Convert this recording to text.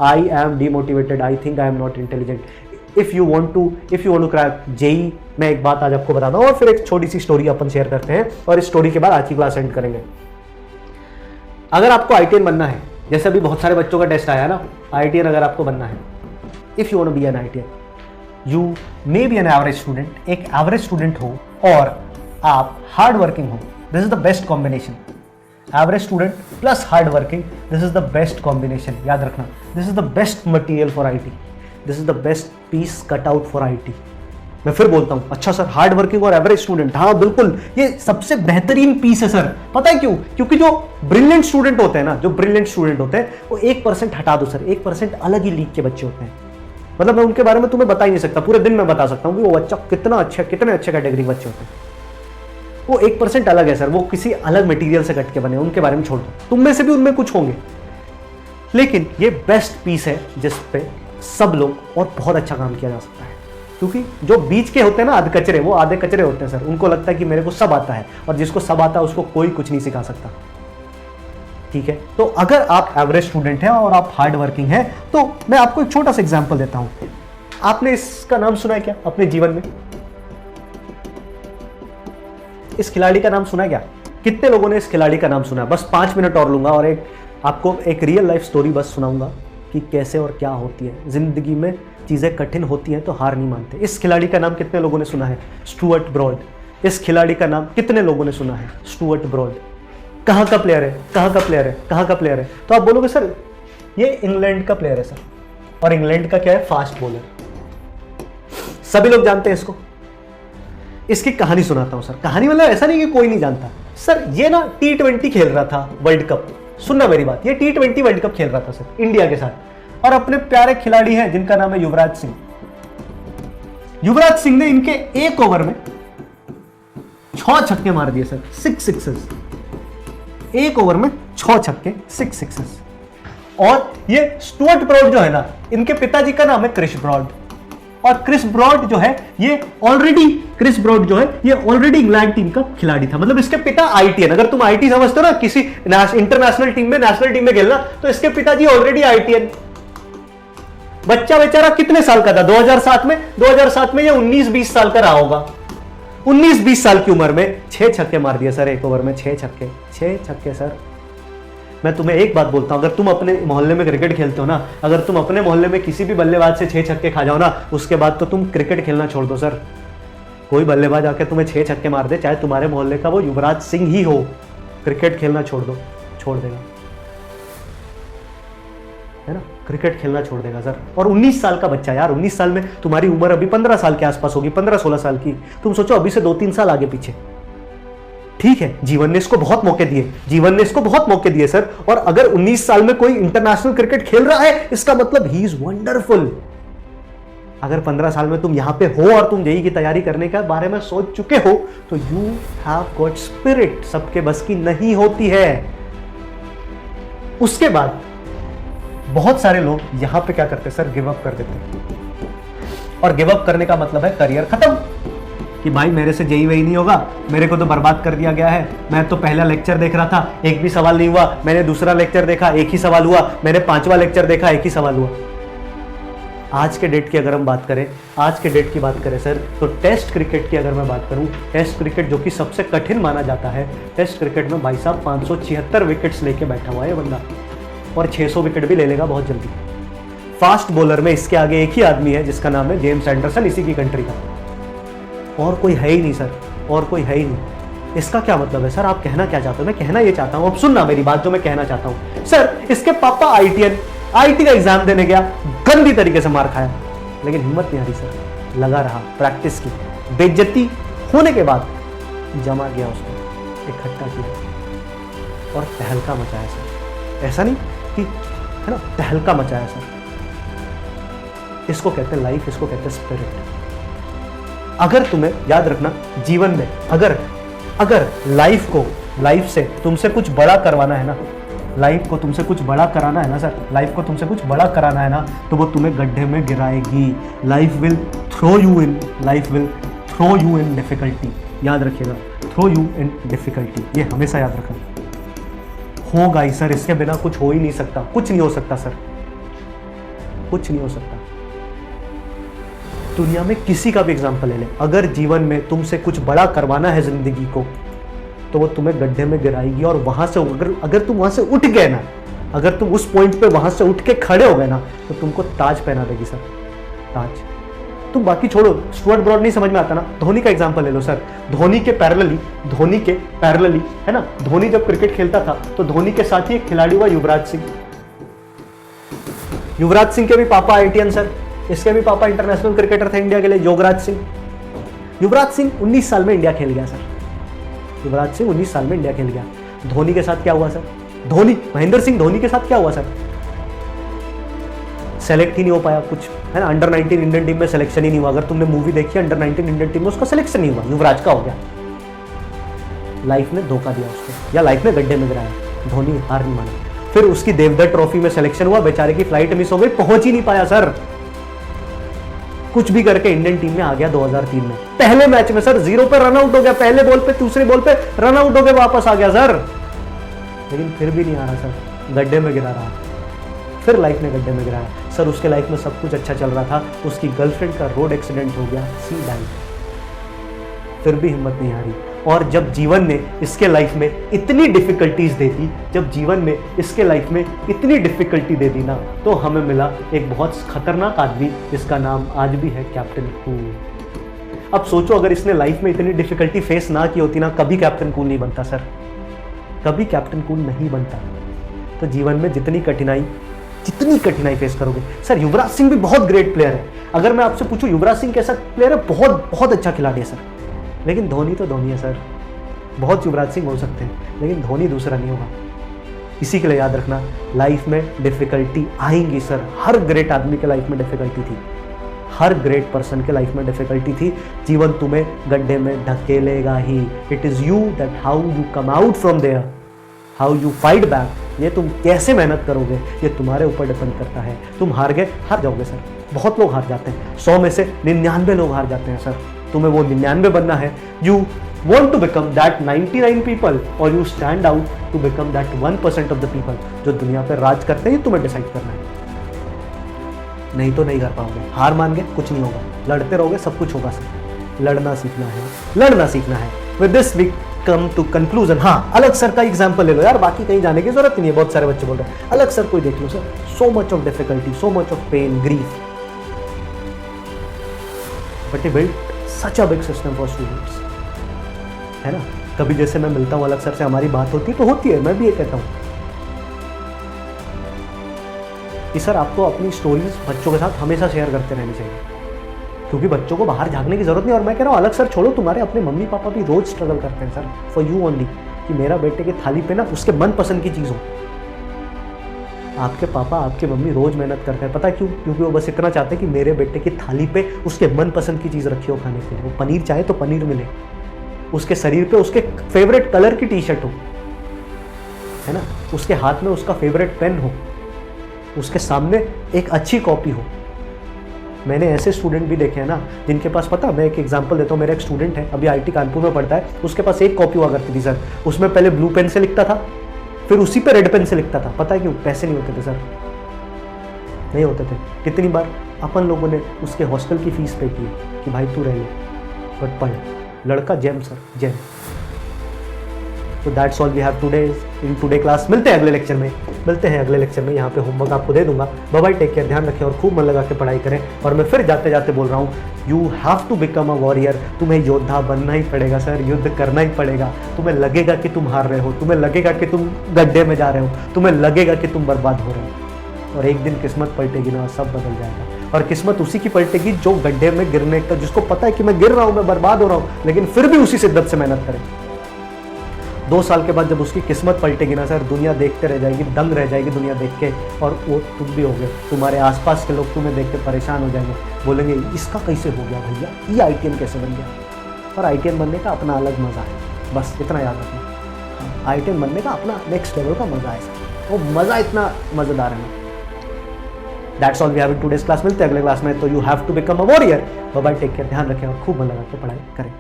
I am demotivated, I think I am not intelligent. If you want to crack JEE, मैं एक बात आज आपको बताता हूँ और फिर एक छोटी सी स्टोरी अपन शेयर करते हैं और इस स्टोरी के बाद आज की क्लास एंड करेंगे। अगर आपको आईटीएन बनना है, जैसे अभी बहुत सारे बच्चों का टेस्ट आया ना, आईटीएन अगर आपको बनना है, if you want to be an IITian, you may be an average student, एक एवरेज स्टूडेंट हो और आप हार्ड वर्किंग हो, this is the best combination. Average student plus hard working, this is the best combination. याद रखना, this is the best material for IIT, this is the best piece cut out for IIT. मैं फिर बोलता हूं, अच्छा sir hard working और average student, हाँ बिल्कुल ये सबसे बेहतरीन पीस है सर। पता है क्यों? क्योंकि जो ब्रिलियंट स्टूडेंट होते हैं ना, जो ब्रिलियंट स्टूडेंट होते हैं वो 1% हटा दो सर, 1% अलग ही लीग के बच्चे होते हैं। मतलब मैं उनके बारे में तुम्हें बता ही नहीं सकता, पूरे दिन में बता सकता हूं कि वो बच्चा कितना अच्छा, कितने अच्छे कैटेगरी बच्चे होते हैं। वो 1% अलग है सर, वो किसी अलग मटेरियल से कट के बने, उनके बारे में छोड़ दो, तुम में से भी उनमें कुछ होंगे, लेकिन ये बेस्ट पीस है जिस पे सब लोग और बहुत अच्छा काम किया जा सकता है। क्योंकि जो बीच के होते हैं ना आधे कचरे, वो आधे कचरे होते हैं सर, उनको लगता है कि मेरे को सब आता है, और जिसको सब आता है उसको कोई कुछ नहीं सिखा सकता। ठीक है, तो अगर आप एवरेज स्टूडेंट हैं और आप हार्ड वर्किंग हैं, तो मैं आपको एक छोटा सा एग्जांपल देता हूं। आपने इसका नाम सुना है क्या अपने जीवन में? इस खिलाड़ी का नाम सुना है क्या? कितने लोगों ने इस खिलाड़ी का नाम सुना है? बस 5 मिनट और लूंगा और आपको एक रियल लाइफ स्टोरी बस सुनाऊंगा कि कैसे और क्या होती है। जिंदगी में चीजें कठिन होती हैं तो हार नहीं मानते। इस खिलाड़ी का नाम कितने लोगों ने सुना है? Stuart Broad. इस खिलाड़ी का नाम कितने लोगों ने सुना है? Stuart Broad. कहाँ का प्लेयर है? कहाँ का प्लेयर है? कहाँ का प्लेयर है? तो आप बोलोगे सर ये इंग्लैंड का प्लेयर है सर, और इंग्लैंड का क्या है? Fast bowler. सभी लोग जानते हैं इसको। इसकी कहानी सुनाता हूं सर। कहानी मतलब ऐसा नहीं कि कोई नहीं जानता सर। ये ना T20 खेल रहा था, वर्ल्ड कप। सुनना मेरी बात, ये T20 वर्ल्ड कप खेल रहा था सर इंडिया के साथ, और अपने प्यारे खिलाड़ी हैं जिनका नाम है युवराज सिंह। युवराज सिंह ने इनके 1 ओवर में 6 छक्के मार दिए सर, 6 सिक्सेस। 1 ओवर में 6 छक्के, 6 सिक्सेस। और ये स्टुअर्ट ब्रॉड जो है ना, इनके पिताजी का नाम है क्रिस ब्रॉड, और क्रिस ब्रॉड जो है ये ऑलरेडी इंग्लैंड टीम का खिलाड़ी था। मतलब इसके पिता आईटीएन, अगर तुम आईटी समझते हो ना किसी इंटरनेशनल टीम में, नेशनल टीम में खेलना, तो इसके पिताजी ऑलरेडी आईटीएन। बच्चा बेचारा कितने साल का था 2007 में? 2007 में ये 19-20 साल का रहा होगा। 19-20 साल की उम्र में 6 छक्के मार दिए सर 1 ओवर में। 6 छक्के सर। मैं तुम्हें एक बात बोलता हूं, अगर तुम अपने मोहल्ले में क्रिकेट खेलते हो ना, अगर तुम अपने मोहल्ले में किसी भी बल्लेबाज से 6 छक्के खा जाओ ना, उसके बाद तो तुम क्रिकेट खेलना छोड़ दो सर। कोई बल्लेबाज आके तुम्हें 6 छक्के मार दे, चाहे तुम्हारे मोहल्ले का वो युवराज सिंह ही हो, क्रिकेट खेलना छोड़ देगा, है ना? क्रिकेट खेलना छोड़ देगा सर। और 19 साल का बच्चा यार, 19 साल में तुम्हारी उम्र अभी 15 साल के आसपास होगी, 15-16 साल की। तुम सोचो अभी से 2-3 साल आगे पीछे। ठीक है, जीवन ने इसको बहुत मौके दिए सर। और अगर 19 साल में कोई इंटरनेशनल क्रिकेट खेल रहा है, इसका मतलब ही इज वंडरफुल। अगर 15 साल में तुम यहां पे हो और तुम जेईई की तैयारी करने के बारे में सोच चुके हो, तो यू हैव गॉट स्पिरिट। सबके बस की नहीं होती है। उसके बाद बहुत सारे लोग यहां पे क्या करते हैं सर? गिव अप कर देते हैं। और गिव अप करने का मतलब है करियर खत्म, कि भाई मेरे से जेईई वही नहीं होगा, मेरे को तो बर्बाद कर दिया गया है। मैं तो पहला लेक्चर देख रहा था, एक भी सवाल नहीं हुआ। मैंने दूसरा लेक्चर देखा, एक ही सवाल हुआ। मैंने 5वां लेक्चर देखा, एक ही सवाल हुआ। आज के डेट की अगर हम बात करें सर, तो टेस्ट क्रिकेट की अगर मैं बात करूं, टेस्ट क्रिकेट जो कि सबसे कठिन माना जाता है, टेस्ट क्रिकेट में भाई साहब 576 विकेट्स लेके बैठा हुआ है बंदा, और 600 विकेट भी ले लेगा बहुत जल्दी। फास्ट बॉलर में इसके आगे एक ही आदमी है जिसका नाम है जेम्स एंडरसन, इसी की कंट्री का। और कोई है ही नहीं सर, और कोई है ही नहीं। इसका क्या मतलब है सर? आप कहना क्या चाहते हो? मैं कहना ये चाहता हूं, अब सुनना मेरी बात जो मैं कहना चाहता हूं। सर इसके पापा आईटी का एग्जाम देने गया, गंदी तरीके से मार खाया, लेकिन हिम्मत नहीं हारी सर, लगा रहा, प्रैक्टिस की। बेइज्जती होने के बाद जमा गया, उसको इकट्ठा किया और तहलका मचाया सर। ऐसा नहीं कि, है ना, तहलका मचाया सर। इसको कहते हैं लाइफ, इसको कहते हैं स्पिरिट। अगर तुम्हें याद रखना, जीवन में अगर लाइफ से तुमसे कुछ बड़ा करवाना है ना, लाइफ को तुमसे कुछ बड़ा कराना है ना सर, लाइफ को तुमसे कुछ बड़ा कराना है ना, तो वो तुम्हें गड्ढे में गिराएगी। Life will throw you in difficulty. याद रखिएगा, थ्रो यू इन डिफिकल्टी, ये हमेशा याद रखना। होगा ही सर, इसके बिना कुछ हो ही नहीं सकता, कुछ नहीं हो सकता सर। कुछ नहीं हो सकता। दुनिया में किसी का भी एग्जाम्पल ले ले, अगर जीवन में तुमसे कुछ बड़ा करवाना है जिंदगी को, तो वो तुम्हें गड्ढे में गिराएगी। और वहां से अगर तुम वहां से उठ गए ना, अगर तुम उस पॉइंट पे वहां से उठ के खड़े हो गए ना, तो तुमको ताज पहना देगी सर, ताज। तुम बाकी छोड़ो, स्टुअर्ट ब्रॉड नहीं समझ में आता ना, धोनी का एग्जांपल ले लो सर। धोनी के पैरेलली है ना, धोनी जब क्रिकेट खेलता था तो धोनी के साथ ही एक खिलाड़ी हुआ युवराज सिंह। युवराज सिंह के भी पापा IITN सर, इसके भी पापा इंटरनेशनल क्रिकेटर थे इंडिया के लिए, योगराज सिंह। युवराज सिंह 19 साल में इंडिया खेल गया सर, युवराज सिंह 19 साल में इंडिया खेल गया। धोनी के साथ क्या हुआ सर? महेंद्र सिंह धोनी के साथ क्या हुआ सर? सेलेक्ट ही नहीं हो पाया कुछ, है ना, अंडर 19 इंडियन टीम में सिलेक्शन ही नहीं हुआ। अगर तुमने मूवी देखी अंडर 19 इंडियन टीम में, उसका सिलेक्शन नहीं हुआ, युवराज का हो गया। लाइफ ने धोखा दिया उसको, या लाइफ में गड्ढे में गिराया, धोनी हार नहीं माना। फिर उसकी देवदत्त ट्रॉफी में सिलेक्शन हुआ, बेचारे की फ्लाइट मिस हो गई, पहुंच ही नहीं पाया सर। कुछ भी करके इंडियन टीम में आ गया 2003 में, पहले मैच में सर 0 पे रन आउट हो गया, पहले बॉल पे, दूसरे बॉल पे रन आउट हो गया, वापस आ गया सर। लेकिन फिर भी नहीं आ रहा सर, गड्ढे में गिरा रहा। फिर लाइफ ने गड्ढे में गिराया सर। उसके लाइफ में सब कुछ अच्छा चल रहा था, उसकी गर्लफ्रेंड का रोड एक्सीडेंट हो गया, सी डाइड। फिर भी हिम्मत नहीं हारी। और जब जीवन ने इसके लाइफ में इतनी डिफिकल्टीज दे दी, जब जीवन में इसके लाइफ में इतनी डिफिकल्टी दे दी ना, तो हमें मिला एक बहुत खतरनाक आदमी, जिसका नाम आज भी है कैप्टन कूल। अब सोचो, अगर इसने लाइफ में इतनी डिफिकल्टी फेस ना की होती ना, कभी कैप्टन कूल नहीं बनता सर, कभी कैप्टन कूल नहीं बनता। तो जीवन में जितनी कठिनाई फेस करोगे सर। युवराज सिंह भी बहुत ग्रेट प्लेयर है। अगर मैं आपसे पूछूं युवराज सिंह कैसा प्लेयर है, बहुत अच्छा खिलाड़ी है सर। लेकिन धोनी तो धोनी है सर। बहुत युवराज सिंह हो सकते हैं, लेकिन धोनी दूसरा नहीं होगा। इसी के लिए याद रखना, लाइफ में डिफिकल्टी आएंगी सर। हर ग्रेट आदमी के लाइफ में डिफिकल्टी थी, हर ग्रेट पर्सन के लाइफ में डिफिकल्टी थी। जीवन तुम्हें गड्ढे में धकेलेगा ही। It is you that how you come out from there, how you fight back. ये तुम कैसे मेहनत करोगे, ये तुम्हारे ऊपर डिपेंड करता है। तुम हार गए, हार जाओगे सर। बहुत लोग हार जाते हैं, 100 में से 99 लोग हार जाते हैं सर। तुम्हें वो 99 बनना है। You want to become that 99 people or you stand out to become that 1% of the people जो दुनिया पर राज करते हैं। तुम्हें डिसाइड करना है, नहीं तो नहीं कर पाओगे। हार मान गए, कुछ नहीं होगा। लड़ते रहोगे, सब कुछ होगा सर। लड़ना सीखना है। With this we come to conclusion. हाँ, अलग सर का एग्जाम्पल ले लो यार, बाकी कहीं जाने की जरूरत नहीं है। बहुत सारे बच्चे बोल रहे हैं अलग सर कोई देख लो sir. So much of difficulty, so much of pain, grief, but he built such a big system for students, है ना। कभी जैसे मैं मिलता हूँ अलग सर से, हमारी बात होती है तो होती है, मैं भी ये कहता हूँ कि सर आपको अपनी स्टोरीज बच्चों के साथ हमेशा शेयर करते रहनी चाहिए, क्योंकि बच्चों को बाहर झाँकने की जरूरत नहीं। और मैं कह रहा हूँ अलग सर छोड़ो, तुम्हारे अपने मम्मी पापा भी रोज स्ट्रगल करते हैं सर, फॉर यू ओनली, कि मेरा बेटे की थाली पे ना उसके मनपसंद की चीज़ हो। आपके पापा, आपके मम्मी रोज मेहनत करते हैं, पता है क्यों? क्योंकि वो बस इतना चाहते हैं कि मेरे बेटे की थाली पे उसके मनपसंद की चीज़ रखी हो खाने के लिए। वो पनीर चाहे तो पनीर मिले, उसके शरीर पे उसके फेवरेट कलर की टी शर्ट हो, है ना, उसके हाथ में उसका फेवरेट पेन हो, उसके सामने एक अच्छी कॉपी हो। मैंने ऐसे स्टूडेंट भी देखे हैं ना जिनके पास, पता, मैं एक एग्जांपल देता हूँ। मेरा एक स्टूडेंट है, अभी IIT कानपुर में पढ़ता है। उसके पास एक कॉपी हुआ करती थी सर, उसमें पहले ब्लू पेन से लिखता था, फिर उसी पे रेड पेन से लिखता था। पता है क्यों? पैसे नहीं होते थे सर, नहीं होते थे। कितनी बार अपन लोगों ने उसके हॉस्टल की फीस पे की कि भाई तू रह ले बट पढ़। लड़का जेम सर, जेम। तो that's all we have today in today class. मिलते हैं अगले लेक्चर में, यहाँ पे होमवर्क आपको दे दूंगा। बाय बाय, टेक केयर, ध्यान रखें और खूब मन लगा के पढ़ाई करें। और मैं फिर जाते जाते बोल रहा हूँ, you have to become a warrior. तुम्हें योद्धा बनना ही पड़ेगा सर, युद्ध करना ही पड़ेगा। तुम्हें लगेगा कि तुम हार रहे हो, तुम्हें लगेगा कि तुम गड्ढे में जा रहे हो, तुम्हें लगेगा कि तुम बर्बाद हो रहे हो, और एक दिन किस्मत पलटेगी ना, सब बदल जाएगा। और किस्मत उसी की पलटेगी जो गड्ढे में गिरने का, जिसको पता है कि मैं गिर रहा हूँ, मैं बर्बाद हो रहा हूँ, लेकिन फिर भी उसी शिद्दत से मेहनत करे। 2 साल के बाद जब उसकी किस्मत पलटेगी ना सर, दुनिया देखते रह जाएगी, दंग रह जाएगी दुनिया देख के। और वो तुम भी होगे, तुम्हारे आसपास के लोग तुम्हें देख के परेशान हो जाएंगे, बोलेंगे इसका कैसे हो गया भैया, ये IITN कैसे बन गया। और IITN बनने का अपना अलग मज़ा है, बस इतना याद रखना। IITN बनने का अपना नेक्स्ट लेवल का मज़ा है सर, वो मज़ा इतना मज़ेदार है। That's all we have in today's class. मिलते हैं अगले क्लास में। तो you have to become a warrior. Bye bye, take care, ध्यान रखें और खूब मन लगा के पढ़ाई करें।